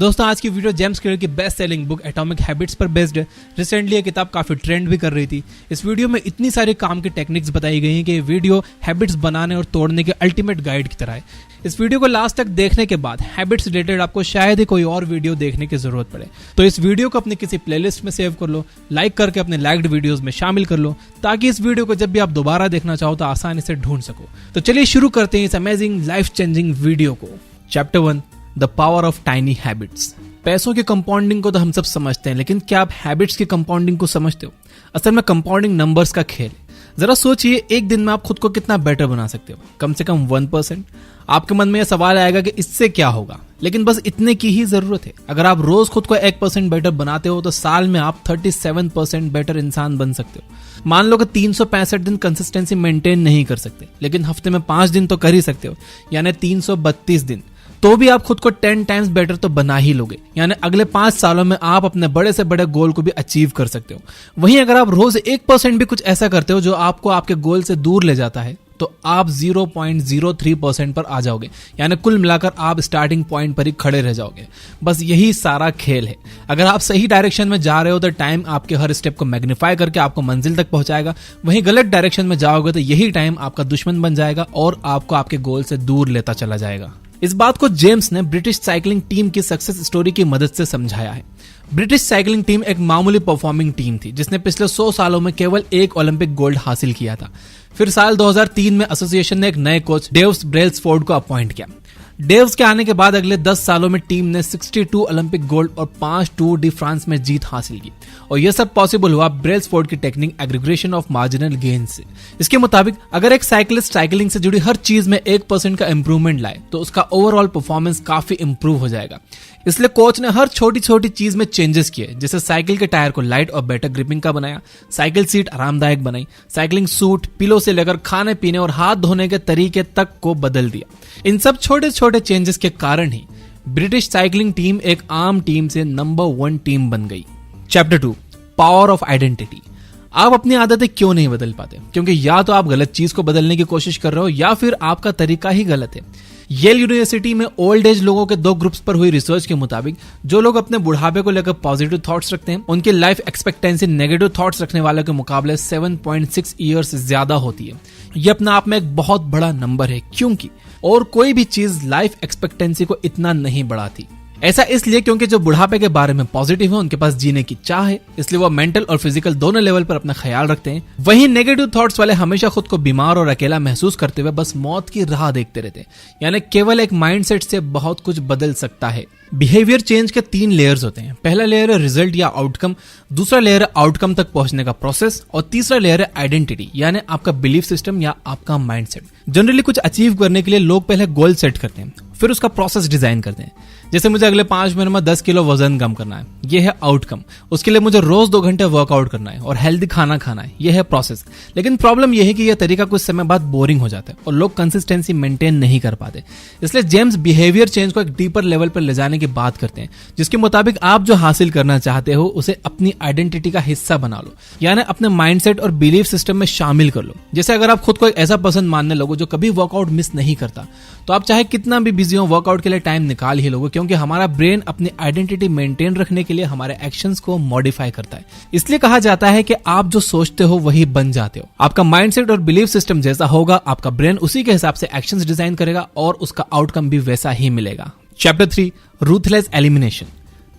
दोस्तों आज की वीडियो जेम्स क्लियर की best selling book atomic habits पर बेस्ड है। रिसेंटली ये किताब काफी ट्रेंड भी कर रही थी। इस वीडियो में इतनी सारी काम की टेक्निक्स बताई गई हैं कि ये वीडियो हैबिट्स बनाने और तोड़ने के अल्टीमेट गाइड की तरह है। इस वीडियो को लास्ट तक देखने के बाद हैबिट्स रिलेटेड आपको शायद ही कोई और वीडियो देखने की जरूरत पड़े, तो इस वीडियो को अपनी किसी प्लेलिस्ट में सेव कर लो, लाइक करके अपने लाइक्ड वीडियोस में शामिल कर लो, ताकि इस वीडियो को जब भी आप दोबारा देखना चाहो तो आसानी से ढूंढ सको। तो चलिए शुरू करते हैं इस अमेजिंग लाइफ चेंजिंग वीडियो को। Chapter 1, the power of tiny habits. पैसों के कंपाउंडिंग को तो हम सब समझते हैं, लेकिन क्या आप हैबिट्स की कंपाउंडिंग को समझते हो? असल में कंपाउंडिंग नंबर्स का खेल है। जरा सोचिए, एक दिन में आप खुद को कितना बेटर बना सकते हो? कम से कम 1%। आपके मन में यह सवाल आएगा कि इससे क्या होगा, लेकिन बस इतने की ही जरूरत है। अगर आप रोज खुद को 1% बेटर बनाते हो तो साल में आप 37% बेटर इंसान बन सकते हो। मान लो कि 365 दिन कंसिस्टेंसी मेंटेन नहीं कर सकते, लेकिन हफ्ते में 5 दिन तो कर ही सकते हो, यानी 332 दिन। तो भी आप खुद को 10 टाइम्स बेटर तो बना ही लोगे, यानी अगले 5 सालों में आप अपने बड़े से बड़े गोल को भी अचीव कर सकते हो। वहीं अगर आप रोज 1% भी कुछ ऐसा करते हो जो आपको आपके गोल से दूर ले जाता है, तो आप 0.03% पर आ जाओगे, यानी कुल मिलाकर आप स्टार्टिंग पॉइंट पर ही खड़े रह जाओगे। बस यही सारा खेल है। अगर आप सही डायरेक्शन में जा रहे हो तो टाइम आपके हर स्टेप को मैग्नीफाई करके आपको मंजिल तक पहुंचाएगा। वहीं गलत डायरेक्शन में जाओगे तो यही टाइम आपका दुश्मन बन जाएगा और आपको आपके गोल से दूर लेता चला जाएगा। इस बात को जेम्स ने ब्रिटिश साइकिलिंग टीम की सक्सेस स्टोरी की मदद से समझाया है। ब्रिटिश साइकिलिंग टीम एक मामूली परफॉर्मिंग टीम थी जिसने पिछले 100 सालों में केवल एक ओलंपिक गोल्ड हासिल किया था। फिर साल 2003 में एसोसिएशन ने एक नए कोच डेव्स ब्रेल्सफोर्ड को अपॉइंट किया। डेव्स के आने के बाद अगले 10 सालों में टीम ने 62 ओलंपिक गोल्ड और 5 टूर डी फ्रांस में जीत हासिल की, और यह सब पॉसिबल हुआ ब्रेल्सफोर्ड की टेक्निक एग्रीग्रेशन ऑफ मार्जिनल गेन से। इसके मुताबिक अगर एक साइकिलिस्ट साइकिलिंग से जुड़ी हर चीज में 1% का इंप्रूवमेंट लाए तो उसका ओवरऑल परफॉर्मेंस काफी इंप्रूव हो जाएगा। इसलिए कोच ने हर छोटी छोटी चीज में चेंजेस किए, जैसे साइकिल के टायर को लाइट और बेटर ग्रिपिंग का बनाया, साइकिल सीट आरामदायक बनाई, साइकिलिंग सूट, पिलो से लेकर खाने पीने और हाथ धोने के तरीके तक को बदल दिया। इन सब छोटे छोटे चेंजेस के कारण ही ब्रिटिश साइकिलिंग टीम एक आम टीम से नंबर 1 टीम बन गई। Chapter 2, power of identity. आप अपनी आदतें क्यों नहीं बदल पाते? क्योंकि या तो आप गलत चीज को बदलने की कोशिश कर रहे हो, या फिर आपका तरीका ही गलत है। येल यूनिवर्सिटी में ओल्ड एज लोगों के 2 ग्रुप्स पर हुई रिसर्च के मुताबिक जो लोग अपने बुढ़ापे को लेकर पॉजिटिव थॉट्स रखते हैं, उनकी लाइफ एक्सपेक्टेंसी नेगेटिव थॉट्स रखने वालों के मुकाबले 7.6 ईयर्स ज्यादा होती है। यह अपने आप में एक बहुत बड़ा नंबर है, क्योंकि और कोई भी चीज लाइफ एक्सपेक्टेंसी को इतना नहीं बढ़ाती। ऐसा इसलिए क्योंकि जो बुढ़ापे के बारे में पॉजिटिव है उनके पास जीने की चाह है, इसलिए वो मेंटल और फिजिकल दोनों लेवल पर अपना ख्याल रखते हैं। वहीं नेगेटिव थॉट्स वाले हमेशा खुद को बीमार और अकेला महसूस करते हुए बस मौत की राह देखते रहते हैं। यानी केवल एक माइंडसेट से बहुत कुछ बदल सकता है। बिहेवियर चेंज के 3 लेयर्स होते हैं। पहला लेयर है रिजल्ट या आउटकम, दूसरा लेयर है आउटकम तक पहुंचने का प्रोसेस, और तीसरा लेयर है आइडेंटिटी, यानी आपका बिलीफ सिस्टम या आपका माइंडसेट। जनरली कुछ अचीव करने के लिए लोग पहले गोल सेट करते हैं, फिर उसका प्रोसेस डिजाइन करते हैं। जैसे मुझे अगले 5 महीने में 10 किलो वजन कम करना है, यह है आउटकम। उसके लिए मुझे रोज 2 घंटे वर्कआउट करना है और हेल्दी खाना खाना है, यह है प्रोसेस। लेकिन प्रॉब्लम यह है कि यह तरीका कुछ समय बाद बोरिंग हो जाता है और लोग कंसिस्टेंसी मेंटेन नहीं कर पाते। इसलिए जेम्स बिहेवियर चेंज को एक डीपर लेवल पर ले जाने की बात करते हैं, जिसके मुताबिक आप जो हासिल करना चाहते हो उसे अपनी आइडेंटिटी का हिस्सा बना लो, यानी अपने माइंडसेट और बिलीफ सिस्टम में शामिल कर लो। जैसे अगर आप खुद को एक ऐसा पर्सन मानने लगो जो कभी वर्कआउट मिस नहीं करता, तो आप चाहे कितना भी बिजी हो वर्कआउट के लिए टाइम निकाल ही लोगे, क्योंकि हमारा ब्रेन अपनी आइडेंटिटी मेंटेन रखने के लिए हमारे एक्शंस को मॉडिफाई करता है। इसलिए कहा जाता है कि आप जो सोचते हो वही बन जाते हो। आपका माइंडसेट और बिलीफ सिस्टम जैसा होगा, आपका ब्रेन उसी के हिसाब से एक्शंस डिजाइन करेगा और उसका आउटकम भी वैसा ही मिलेगा। Chapter 3, ruthless elimination.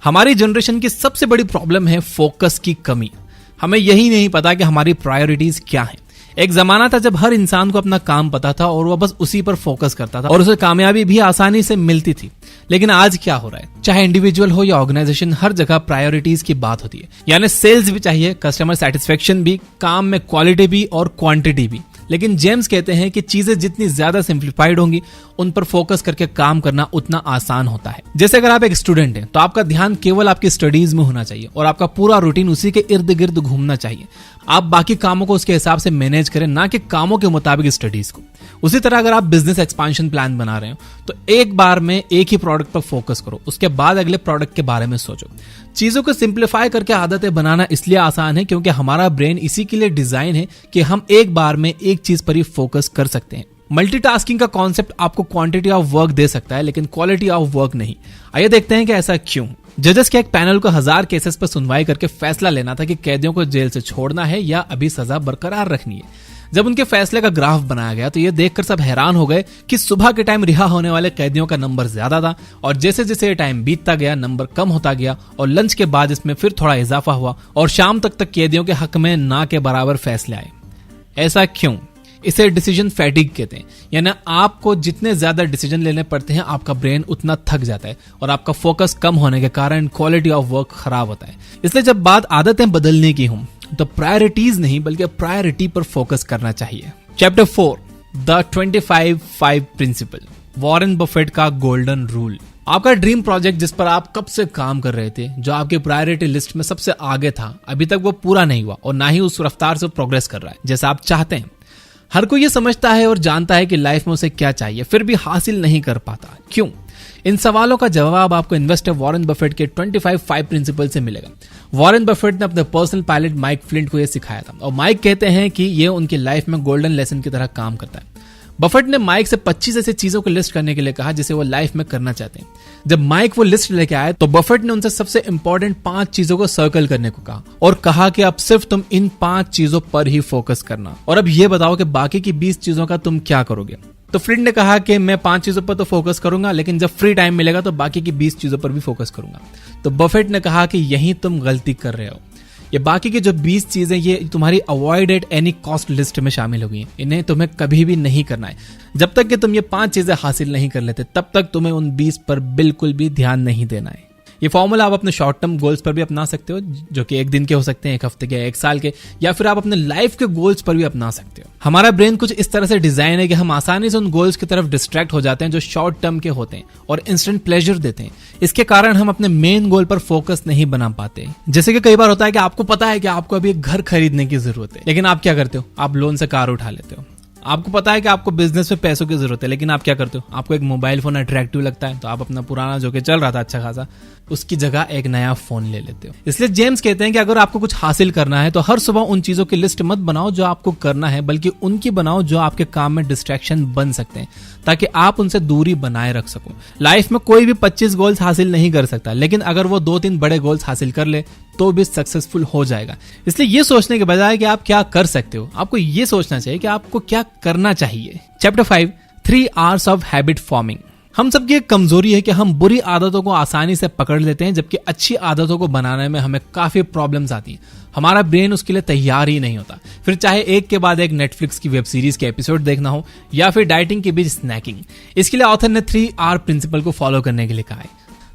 हमारी जनरेशन की सबसे बड़ी प्रॉब्लम है फोकस की कमी। हमें यही नहीं पता कि हमारी प्रायोरिटीज क्या हैं। एक जमाना था जब हर इंसान को अपना काम पता था और वह बस उसी पर फोकस करता था और उसे कामयाबी भी आसानी से मिलती थी। लेकिन आज क्या हो रहा है? चाहे इंडिविजुअल हो या ऑर्गेनाइजेशन, हर जगह प्रायोरिटीज की बात होती है। यानी सेल्स भी चाहिए, कस्टमर सेटिस्फेक्शन भी, काम में क्वालिटी भी और क्वांटिटी भी। लेकिन जेम्स कहते हैं कि चीजें जितनी ज्यादा सिंप्लीफाइड होंगी, उन पर फोकस करके काम करना उतना आसान होता है। जैसे अगर आप एक स्टूडेंट हैं तो आपका ध्यान केवल आपकी स्टडीज में होना चाहिए और आपका पूरा रूटीन उसी के इर्द गिर्द घूमना चाहिए। आप बाकी कामों को उसके हिसाब से मैनेज करें, ना कि कामों के मुताबिक स्टडीज को। उसी तरह अगर आप बिजनेस एक्सपांशन प्लान बना रहे हो तो एक बार में एक ही प्रोडक्ट पर फोकस करो, उसके बाद अगले प्रोडक्ट के बारे में सोचो। चीजों को सिंप्लीफाई करके आदतें बनाना इसलिए आसान है क्योंकि हमारा ब्रेन इसी के लिए डिजाइन है कि हम एक बार में एक चीज पर ही फोकस कर सकते हैं। मल्टीटास्किंग का कॉन्सेप्ट आपको क्वांटिटी ऑफ वर्क दे सकता है लेकिन क्वालिटी ऑफ वर्क नहीं। आइए देखते हैं कि ऐसा क्यों। जजेस के एक पैनल को 1000 केसेस पर सुनवाई करके फैसला लेना था कि कैदियों को जेल से छोड़ना है या अभी सजा बरकरार रखनी है। जब उनके फैसले का ग्राफ बनाया गया तो ये देखकर सब हैरान हो गए कि सुबह के टाइम रिहा होने वाले कैदियों का नंबर ज्यादा था और जैसे जैसे टाइम बीतता गया नंबर कम होता गया और लंच के बाद इसमें फिर थोड़ा इजाफा हुआ और शाम तक कैदियों के हक में ना के बराबर फैसले आए। ऐसा क्यों? इसे डिसीजन फैटिग कहते हैं, यानी आपको जितने ज्यादा डिसीजन लेने पड़ते हैं आपका ब्रेन उतना थक जाता है और आपका फोकस कम होने के कारण क्वालिटी ऑफ वर्क खराब होता है। इसलिए जब बात आदतें बदलने की हो तो प्रायोरिटीज नहीं बल्कि प्रायोरिटी पर फोकस करना चाहिए। Chapter 4 the 25-5 principle, Warren Buffett का गोल्डन रूल। आपका ड्रीम प्रोजेक्ट जिस पर आप कब से काम कर रहे थे, जो आपकी प्रायोरिटी लिस्ट में सबसे आगे था, अभी तक वो पूरा नहीं हुआ और ना ही उस रफ्तार से प्रोग्रेस कर रहा है जैसा आप चाहते हैं। हर कोई ये समझता है और जानता है कि लाइफ में उसे क्या चाहिए, फिर भी हासिल नहीं कर पाता। क्यों? इन सवालों का जवाब आपको इन्वेस्टर वॉरेन बफेट के 25-5 प्रिंसिपल से मिलेगा। वॉरेन बफेट ने अपने पर्सनल पायलट माइक फ्लिंट को यह सिखाया था और माइक कहते हैं कि यह उनकी लाइफ में गोल्डन लेसन की तरह काम करता है। बफेट ने माइक से 25 ऐसी चीजों को लिस्ट करने के लिए कहा जिसे वो लाइफ में करना चाहते हैं। जब माइक वो लिस्ट लेके आए तो बफेट ने उनसे सबसे इंपॉर्टेंट 5 चीजों को सर्कल करने को कहा और कहा कि अब सिर्फ तुम इन 5 चीजों पर ही फोकस करना और अब ये बताओ कि बाकी की 20 चीजों का तुम क्या करोगे। तो फ्लिंट ने कहा कि मैं 5 चीजों पर तो फोकस करूंगा लेकिन जब फ्री टाइम मिलेगा तो बाकी की 20 चीजों पर भी फोकस करूंगा। तो बफेट ने कहा कि यही तुम गलती कर रहे हो। ये बाकी की जो 20 चीजें ये तुम्हारी avoid at any cost list में शामिल हो गई हैं। इन्हें तुम्हें कभी भी नहीं करना है। जब तक कि तुम ये 5 चीजें हासिल नहीं कर लेते तब तक तुम्हें उन 20 पर बिल्कुल भी ध्यान नहीं देना है। ये फॉर्मूला आप अपने शॉर्ट टर्म गोल्स पर भी अपना सकते हो, जो कि 1 दिन के हो सकते हैं, 1 हफ्ते के, 1 साल के, या फिर आप अपने लाइफ के गोल्स पर भी अपना सकते हो। हमारा ब्रेन कुछ इस तरह से डिजाइन है कि हम आसानी से उन गोल्स की तरफ डिस्ट्रैक्ट हो जाते हैं जो शॉर्ट टर्म के होते हैं और इंस्टेंट प्लेजर देते हैं। इसके कारण हम अपने मेन गोल पर फोकस नहीं बना पाते। जैसे कि कई बार होता है कि आपको पता है कि आपको अभी एक घर खरीदने की जरूरत है, लेकिन आप क्या करते हो? आप लोन से कार उठा लेते हो। आपको पता है कि आपको बिजनेस में पैसों की जरूरत है, लेकिन आप क्या करते हो? आपको एक मोबाइल फोन अट्रैक्टिव लगता है तो आप अपना पुराना जो कि चल रहा था अच्छा खासा, उसकी जगह एक नया फोन ले लेते हो। इसलिए जेम्स कहते हैं कि अगर आपको कुछ हासिल करना है तो हर सुबह उन चीजों की लिस्ट मत बनाओ जो आपको करना है, बल्कि उनकी बनाओ जो आपके काम में डिस्ट्रैक्शन बन सकते हैं ताकि आप उनसे दूरी बनाए रख सको। लाइफ में कोई भी 25 गोल्स हासिल नहीं कर सकता, लेकिन अगर वो 2-3 बड़े गोल्स हासिल कर ले तो भी सक्सेसफुल हो जाएगा। इसलिए ये सोचने के बजाय कि आप क्या कर सकते हो, आपको ये सोचना चाहिए कि आपको क्या करना चाहिए। Chapter 5 3 hours of habit forming. हम सबकी एक कमजोरी है कि हम बुरी आदतों को आसानी से पकड़ लेते हैं, जबकि अच्छी आदतों को बनाने में हमें काफी प्रॉब्लम्स आती हैं। हमारा ब्रेन उसके लिए तैयार ही नहीं होता, फिर चाहे एक के बाद एक नेटफ्लिक्स की वेब सीरीज के एपिसोड देखना हो या फिर डाइटिंग के बीच स्नैकिंग। इसके लिए ऑथर ने 3R प्रिंसिपल को फॉलो करने के लिए कहा है।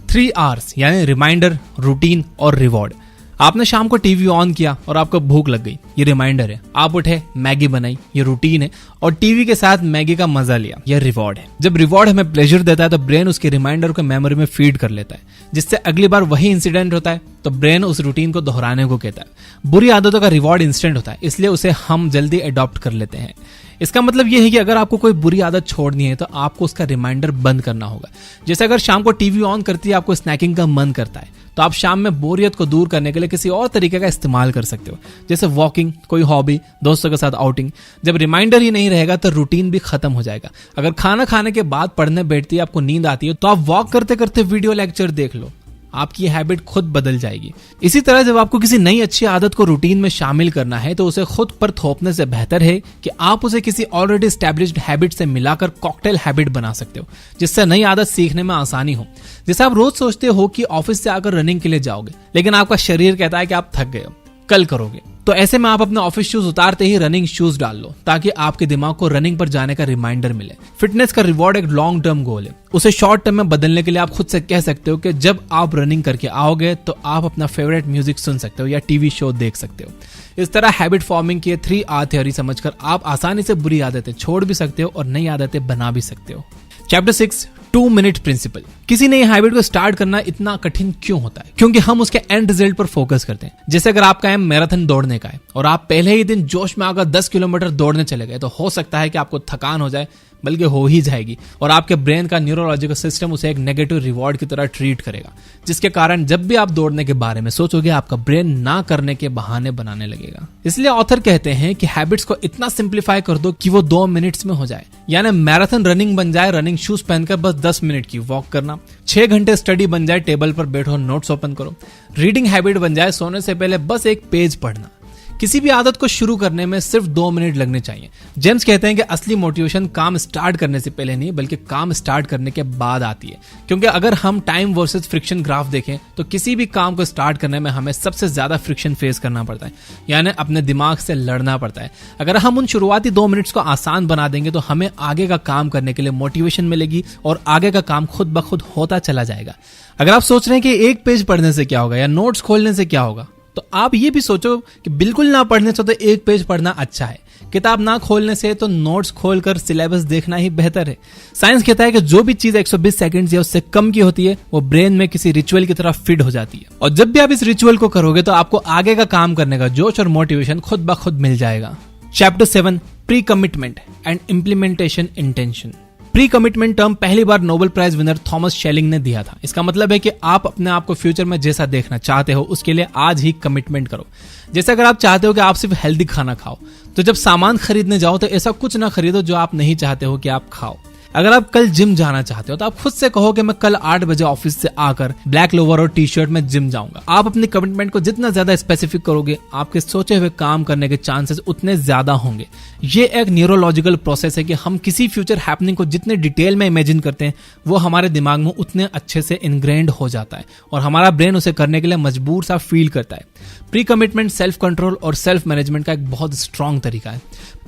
3Rs यानी रिमाइंडर, रूटीन और रिवॉर्ड। आपने शाम को टीवी ऑन किया और आपको भूख लग गई, ये रिमाइंडर है। आप उठे, मैगी बनाई, ये रूटीन है। और टीवी के साथ मैगी का मजा लिया, यह रिवॉर्ड है। जब रिवॉर्ड हमें प्लेजर देता है तो ब्रेन उसके रिमाइंडर को मेमोरी में फीड कर लेता है, जिससे अगली बार वही इंसिडेंट होता है तो ब्रेन उस रूटीन को दोहराने को कहता है। बुरी आदतों का रिवॉर्ड इंस्टेंट होता है, इसलिए उसे हम जल्दी अडॉप्ट कर लेते हैं। इसका मतलब यह है कि अगर आपको कोई बुरी आदत छोड़नी है तो आपको उसका रिमाइंडर बंद करना होगा। जैसे अगर शाम को टीवी ऑन करती है आपको स्नैकिंग का मन करता है, तो आप शाम में बोरियत को दूर करने के लिए किसी और तरीके का इस्तेमाल कर सकते हो, जैसे वॉकिंग, कोई हॉबी, दोस्तों के साथ आउटिंग। जब रिमाइंडर ही नहीं रहेगा तो रूटीन भी खत्म हो जाएगा। अगर खाना खाने के बाद पढ़ने बैठती है, आपको नींद आती है, तो आप वॉक करते करते वीडियो लेक्चर देख लो, आपकी हैबिट खुद बदल जाएगी। इसी तरह जब आपको किसी नई अच्छी आदत को रूटीन में शामिल करना है तो उसे खुद पर थोपने से बेहतर है कि आप उसे किसी ऑलरेडी एस्टैब्लिश्ड हैबिट से मिलाकर कॉकटेल हैबिट बना सकते हो, जिससे नई आदत सीखने में आसानी हो। जैसे आप रोज सोचते हो कि ऑफिस से आकर रनिंग के लिए जाओगे, लेकिन आपका शरीर कहता है कि आप थक गए हो, कल करोगे। तो ऐसे में आप अपने ऑफिस शूज उतारते ही रनिंग शूज डाल लो, ताकि आपके दिमाग को रनिंग पर जाने का रिमाइंडर मिले। फिटनेस का रिवॉर्ड एक लॉन्ग टर्म गोल है, उसे शॉर्ट टर्म में बदलने के लिए आप खुद से कह सकते हो कि जब आप रनिंग करके आओगे तो आप अपना फेवरेट म्यूजिक सुन सकते हो या टीवी शो देख सकते हो। इस तरह हैबिट फॉर्मिंग की 3R थ्योरी समझकर आप आसानी से बुरी आदतें छोड़ भी सकते हो और नई आदतें बना भी सकते हो। Chapter 6 2 minute principle. किसी नई हैबिट को स्टार्ट करना इतना कठिन क्यों होता है? क्योंकि हम उसके एंड रिजल्ट पर फोकस करते हैं। जैसे अगर आपका एम मैराथन दौड़ने का है और आप पहले ही दिन जोश में आकर 10 किलोमीटर दौड़ने चले गए, तो हो सकता है कि आपको थकान हो जाए, बल्कि हो ही जाएगी, और आपके ब्रेन का न्यूरोलॉजिकल सिस्टम उसे एक नेगेटिव रिवॉर्ड की तरह ट्रीट करेगा, जिसके कारण जब भी आप दौड़ने के बारे में सोचोगे आपका ब्रेन ना करने के बहाने बनाने लगेगा। इसलिए ऑथर कहते हैं कि हैबिट्स को इतना सिंप्लीफाई कर दो कि वो 2 मिनट्स में हो जाए, यानी मैराथन रनिंग बन जाए रनिंग शूज पहनकर बस 10 मिनट की वॉक करना, 6 घंटे स्टडी बन जाए टेबल पर बैठो नोट्स ओपन करो, रीडिंग हैबिट बन जाए सोने से पहले बस एक पेज पढ़ना। किसी भी आदत को शुरू करने में सिर्फ 2 मिनट लगने चाहिए। जेम्स कहते हैं कि असली मोटिवेशन काम स्टार्ट करने से पहले नहीं बल्कि काम स्टार्ट करने के बाद आती है, क्योंकि अगर हम टाइम वर्सेस फ्रिक्शन ग्राफ देखें तो किसी भी काम को स्टार्ट करने में हमें सबसे ज्यादा फ्रिक्शन फेस करना पड़ता है, यानी अपने दिमाग से लड़ना पड़ता है। अगर हम उन शुरुआती 2 मिनट्स को आसान बना देंगे तो हमें आगे का काम करने के लिए मोटिवेशन मिलेगी और आगे का काम खुद ब खुद होता चला जाएगा। अगर आप सोच रहे हैं कि एक पेज पढ़ने से क्या होगा या नोट्स खोलने से क्या होगा, तो आप ये भी सोचो कि बिल्कुल ना पढ़ने से तो एक पेज पढ़ना अच्छा है, किताब ना खोलने से तो नोट्स खोलकर सिलेबस देखना ही बेहतर है। साइंस कहता है कि जो भी चीज 120 सेकंड या उससे कम की होती है वो ब्रेन में किसी रिचुअल की तरह फिट हो जाती है, और जब भी आप इस रिचुअल को करोगे तो आपको आगे का काम करने का जोश और मोटिवेशन खुद ब खुद मिल जाएगा। Chapter 7 pre commitment and implementation intention. Pre commitment term पहली बार Nobel prize winner Thomas Schelling ने दिया था। इसका मतलब है कि आप अपने आप को फ्यूचर में जैसा देखना चाहते हो उसके लिए आज ही कमिटमेंट करो। जैसे अगर आप चाहते हो कि आप सिर्फ हेल्दी खाना खाओ, तो जब सामान खरीदने जाओ तो ऐसा कुछ ना खरीदो जो आप नहीं चाहते हो कि आप खाओ। अगर आप कल जिम जाना चाहते हो तो आप खुद से कहो कि मैं कल 8 बजे ऑफिस से आकर ब्लैक लोवर और टी शर्ट में जिम जाऊंगा। आप अपनी कमिटमेंट को जितना ज्यादा स्पेसिफिक करोगे आपके सोचे हुए काम करने के चांसेस उतने ज्यादा होंगे। ये एक न्यूरोलॉजिकल प्रोसेस है कि हम किसी फ्यूचर हैपनिंग को जितने डिटेल में इमेजिन करते हैं वो हमारे दिमाग में उतने अच्छे से इनग्रेन्ड हो जाता है और हमारा ब्रेन उसे करने के लिए मजबूर सा फील करता है। प्री कमिटमेंट सेल्फ कंट्रोल और सेल्फ मैनेजमेंट का एक बहुत स्ट्रॉन्ग तरीका है।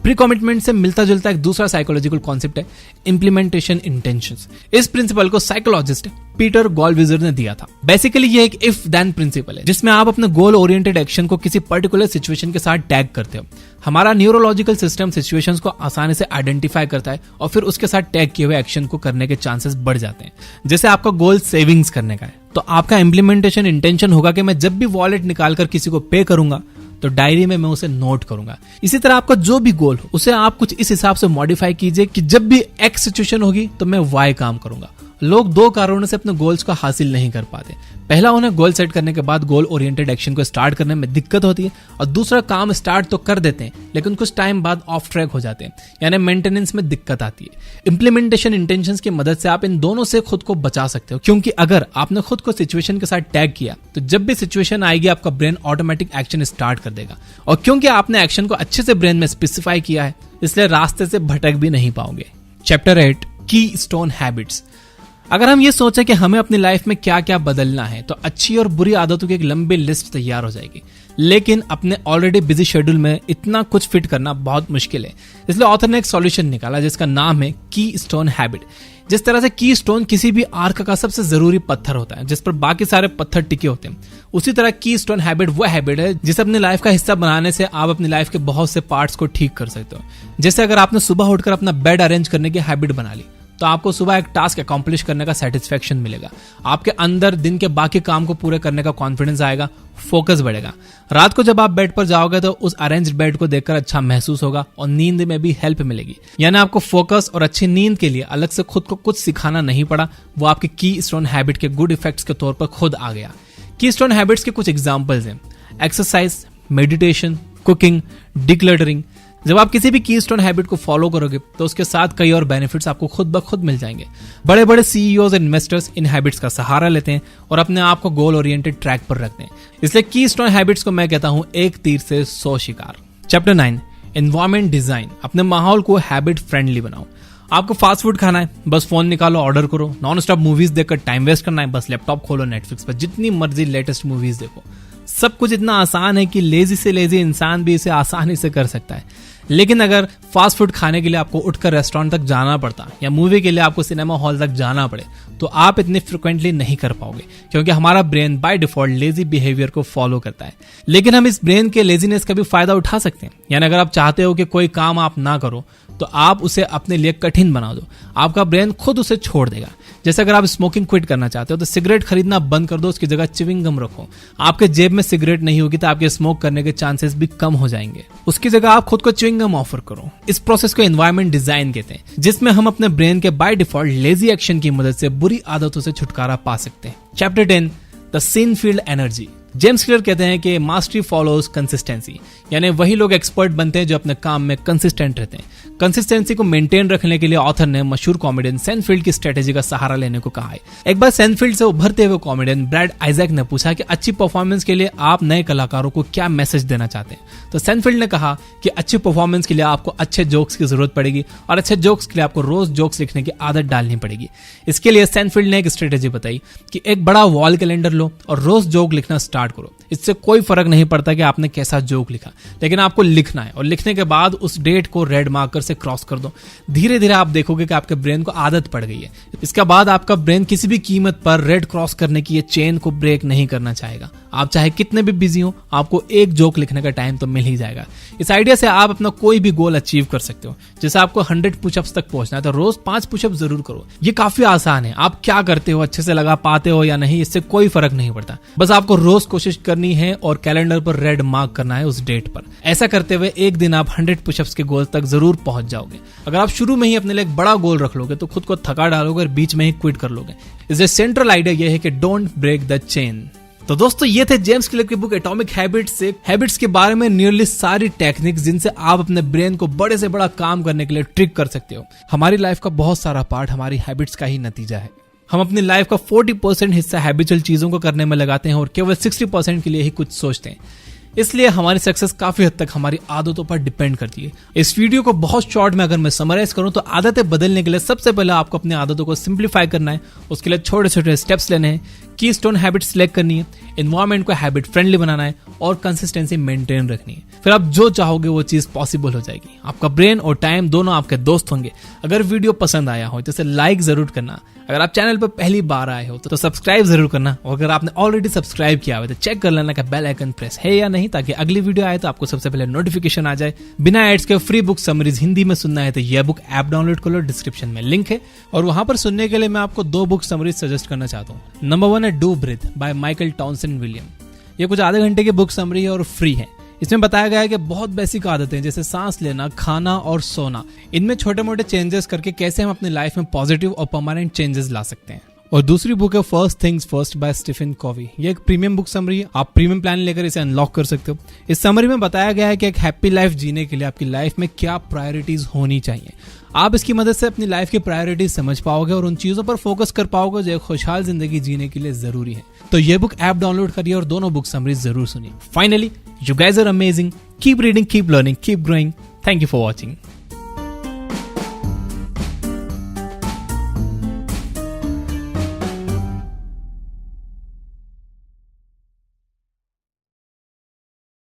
प्री कमिटमेंट से मिलता जुलता एक दूसरा साइकोलॉजिकल कॉन्सेप्ट है इंप्लीमेंटेशन इंटेंशंस। इस प्रिंसिपल को साइकोलॉजिस्ट पीटर गॉलविजर ने दिया था। बेसिकली ये एक इफ देन प्रिंसिपल है जिसमें आप अपने गोल ओरिएंटेड एक्शन को किसी पर्टिकुलर सिचुएशन के साथ टैग करते हो। हमारा न्यूरोलॉजिकल सिस्टम सिचुएशंस को आसानी से आइडेंटिफाई करता है और फिर उसके साथ टैग किए हुए एक्शन को करने के चांसेस बढ़ जाते हैं। जैसे आपका गोल सेविंग्स करने का है तो आपका इम्प्लीमेंटेशन इंटेंशन होगा कि मैं जब भी वॉलेट निकालकर किसी को पे करूंगा तो डायरी में मैं उसे नोट करूंगा। इसी तरह आपका जो भी गोल हो उसे आप कुछ इस हिसाब से मॉडिफाई कीजिए कि जब भी एक्स सिचुएशन होगी तो मैं वाई काम करूंगा। लोग 2 कारणों से अपने गोल्स को हासिल नहीं कर पाते। पहला, उन्हें गोल सेट करने के बाद गोल ओरिएंटेड एक्शन को स्टार्ट करने में दिक्कत होती है, और दूसरा, काम स्टार्ट तो कर देते हैं लेकिन कुछ टाइम बाद ऑफ ट्रैक हो जाते हैं, यानी मेंटेनेंस में दिक्कत आती है। इंप्लीमेंटेशन इंटेंशंस की मदद से आप इन दोनों से खुद को बचा सकते हो, क्योंकि अगर आपने खुद को सिचुएशन के साथ टैग किया तो जब भी सिचुएशन आएगी आपका ब्रेन ऑटोमेटिक एक्शन स्टार्ट कर देगा, और क्योंकि आपने एक्शन को अच्छे से ब्रेन में स्पेसिफाई किया है इसलिए रास्ते से भटक भी नहीं पाओगे। चैप्टर 8 की स्टोन हैबिट्स। अगर हम ये सोचें कि हमें अपनी लाइफ में क्या क्या बदलना है तो अच्छी और बुरी आदतों की एक लंबी लिस्ट तैयार हो जाएगी, लेकिन अपने ऑलरेडी बिजी शेड्यूल में इतना कुछ फिट करना बहुत मुश्किल है। इसलिए ऑथर ने एक सॉल्यूशन निकाला जिसका नाम है की स्टोन हैबिट। जिस तरह से की स्टोन किसी भी आर्क का सबसे जरूरी पत्थर होता है जिस पर बाकी सारे पत्थर टिके होते हैं, उसी तरह की स्टोन हैबिट वह हैबिट है जिसे अपनी लाइफ का हिस्सा बनाने से आप अपनी लाइफ के बहुत से पार्ट्स को ठीक कर सकते हो। जैसे अगर आपने सुबह उठकर अपना बेड अरेंज करने की हैबिट बना ली तो आपको सुबह एक टास्क अकॉम्प्लिश करने का सेटिस्फेक्शन मिलेगा, आपके अंदर दिन के बाकी काम को पूरे करने का कॉन्फिडेंस आएगा, फोकस बढ़ेगा। रात को जब आप बेड पर जाओगे तो उस अरेंज्ड बेड को देखकर अच्छा महसूस होगा और नींद में भी हेल्प मिलेगी। यानी आपको फोकस और अच्छी नींद के लिए अलग से खुद को कुछ सिखाना नहीं पड़ा, वो आपके की स्टोन हैबिट के गुड इफेक्ट्स के तौर पर खुद आ गया। की स्टोन हैबिट्स के कुछ एग्जाम्पल्स हैं: एक्सरसाइज, मेडिटेशन, कुकिंग, डिक्लटरिंग। जब आप किसी भी की स्टोन हैबिट को फॉलो करोगे तो उसके साथ कई और बेनिफिट्स आपको खुद ब खुद मिल जाएंगे। बड़े बड़े सीईओज और इन्वेस्टर्स इन हैबिट्स का सहारा लेते हैं और अपने आप को गोल ओरिएंटेड ट्रैक पर रखते हैं। इसलिए की स्टोन हैबिट्स को मैं कहता हूं एक तीर से 100 शिकार। Chapter 9 environment design. अपने माहौल को हैबिट फ्रेंडली बनाओ। आपको फास्ट फूड खाना है, बस फोन निकालो, ऑर्डर करो। नॉन स्टॉप मूवीज देखकर टाइम वेस्ट करना है, बस लैपटॉप खोलो, नेटफ्लिक्स पर जितनी मर्जी लेटेस्ट मूवीज देखो। सब कुछ इतना आसान है कि लेजी से लेजी इंसान भी इसे आसानी से कर सकता है। लेकिन अगर फास्ट फूड खाने के लिए आपको उठकर रेस्टोरेंट तक जाना पड़ता या मूवी के लिए आपको सिनेमा हॉल तक जाना पड़े तो आप इतनी फ्रिक्वेंटली नहीं कर पाओगे, क्योंकि हमारा brain by default lazy behaviour को फॉलो करता है। लेकिन हम इस ब्रेन के लेजीनेस का भी फायदा उठा सकते हैं। यानी अगर आप चाहते हो कि कोई काम आप ना करो तो आप उसे अपने लिए कठिन बना दो, आपका ब्रेन खुद उसे छोड़ देगा। जैसे अगर आप स्मोकिंग क्विट करना चाहते हो तो सिगरेट खरीदना बंद कर दो, उसकी जगह च्युइंग गम रखो। आपके जेब में सिगरेट नहीं होगी तो आपके स्मोक करने के चांसेस भी कम हो जाएंगे। उसकी जगह आप खुद को च्युइंग गम ऑफर करो। इस प्रोसेस को एनवायरमेंट डिजाइन कहते हैं, जिसमें हम अपने ब्रेन के बाय डिफॉल्ट लेजी एक्शन की मदद से बुरी आदतों से छुटकारा पा सकते हैं। Chapter 10, the Seinfeld energy. James clear कहते हैं कि मास्टरी फॉलोज कंसिस्टेंसी, यानी वही लोग एक्सपर्ट बनते हैं जो अपने काम में कंसिस्टेंट रहते हैं। कंसिस्टेंसी को मेंटेन रखने के लिए ऑथर ने मशहूर कॉमेडियन सेनफील्ड की स्ट्रेटेजी का सहारा लेने को कहा है। एक बार सेनफील्ड से उभरते हुए कॉमेडियन ब्रैड आइजैक ने पूछा कि अच्छी परफॉर्मेंस के लिए आप नए कलाकारों को क्या मैसेज देना चाहते हैं। तो सेनफील्ड ने कहा कि अच्छी परफॉर्मेंस के लिए आपको अच्छे जोक्स की जरूरत पड़ेगी और अच्छे जोक्स के लिए आपको रोज जोक्स लिखने की आदत डालनी पड़ेगी। इसके लिए सेनफील्ड ने एक स्ट्रेटेजी बताई कि एक बड़ा वॉल कैलेंडर लो और रोज जोक लिखना स्टार्ट करो। इससे कोई फर्क नहीं पड़ता कि आपने कैसा जोक लिखा, लेकिन आपको लिखना है और लिखने के बाद उस डेट को रेड मार्कर से क्रॉस कर दो। धीरे धीरे आप देखोगे कि आपके ब्रेन को आदत पड़ गई है। इसके बाद आपका ब्रेन किसी भी कीमत पर रेड क्रॉस करने की ये चेन को ब्रेक नहीं करना चाहेगा। आप चाहे कितने भी बिजी हो, आपको एक जोक लिखने का टाइम तो मिल ही जाएगा। इस आइडिया से आप अपना कोई भी गोल अचीव कर सकते हो। जैसे आपको 100 पुशअप्स तक पहुंचना है तो रोज 5 पुशअप जरूर करो। ये काफी आसान है। आप क्या करते हो, अच्छे से लगा पाते हो या नहीं, इससे कोई फर्क नहीं पड़ता। बस आपको रोज कोशिश करनी है और कैलेंडर पर रेड मार्क करना है उस डेट पर। ऐसा करते हुए एक दिन आप 100 पुशअप्स के गोल तक जरूर पहुंच जाओगे। अगर आप शुरू में ही अपने लिए एक बड़ा गोल रख लोगे तो खुद को थका डालोगे और बीच में ही क्विट कर लोगे। इसलिए सेंट्रल आइडिया यह है कि डोंट ब्रेक द चेन। तो दोस्तों ये थे जेम्स क्लियर की बुक एटॉमिक हैबिट्स से हैबिट्स के बारे में नियरली सारी टेक्निक्स जिनसे आप अपने ब्रेन को बड़े से बड़ा काम करने के लिए ट्रिक कर सकते हो। हमारी लाइफ का बहुत सारा पार्ट हमारी हैबिट्स का ही नतीजा है। हम अपनी लाइफ का 40% हिस्सा हैबिचुअल चीजों को करने में लगाते हैं और केवल 60% के लिए ही कुछ सोचते हैं। इसलिए हमारी सक्सेस काफी हद तक हमारी आदतों पर डिपेंड करती है। इस वीडियो को बहुत शॉर्ट में अगर मैं समराइज करूं तो आदतें बदलने के लिए सबसे पहले आपको अपनी आदतों को सिंप्लीफाई करना है। उसके लिए छोटे छोटे स्टेप्स लेने हैं, कीस्टोन हैबिट सिलेक्ट करनी है, एनवायरमेंट को हैबिट फ्रेंडली बनाना है और कंसिस्टेंसी मेंटेन रखनी है। फिर आप जो चाहोगे वो चीज पॉसिबल हो जाएगी। आपका ब्रेन और टाइम दोनों आपके दोस्त होंगे। अगर वीडियो पसंद आया हो तो इसे लाइक जरूर करना। अगर आप चैनल पर पहली बार आए हो तो सब्सक्राइब जरूर करना और अगर आपने ऑलरेडी सब्सक्राइब किया हो तो चेक कर लेना कि बेल आइकन प्रेस है या नहीं, ताकि अगली वीडियो आए तो आपको सबसे पहले नोटिफिकेशन आ जाए। बिना एड्स के फ्री बुक समरीज हिंदी में सुनना है तो यह बुक ऐप डाउनलोड कर लो, डिस्क्रिप्शन में लिंक है। और वहां पर सुनने के लिए मैं आपको 2 बुक समरीज सजेस्ट करना चाहता हूँ। नंबर 1 है do breathe by Michael Townsend William. ये कुछ आधे घंटे की बुक समरी है और फ्री है। इसमें बताया गया है कि बहुत बेसिक आदतें जैसे सांस लेना, खाना और सोना, इनमें छोटे मोटे चेंजेस करके कैसे हम अपनी लाइफ में पॉजिटिव और परमानेंट चेंजेस ला सकते हैं। और दूसरी बुक है first things first by Stephen Covey. ये एक प्रीमियम बुक समरी है। आप प्रीमियम प्लान लेकर इसे अनलॉक कर सकते हो। इस समरी में बताया गया है कि एक हैप्पी लाइफ जीने के लिए आपकी लाइफ में क्या प्रायोरिटीज होनी चाहिए। आप इसकी मदद से अपनी लाइफ की प्रायोरिटीज समझ पाओगे और उन चीजों पर फोकस कर पाओगे जो एक खुशहाल जिंदगी जीने के लिए जरूरी है। तो ये बुक ऐप डाउनलोड करिए और दोनों बुक समरीज जरूर सुनिए। Finally, you guys are amazing. Keep reading, keep learning, keep growing. Thank you for watching.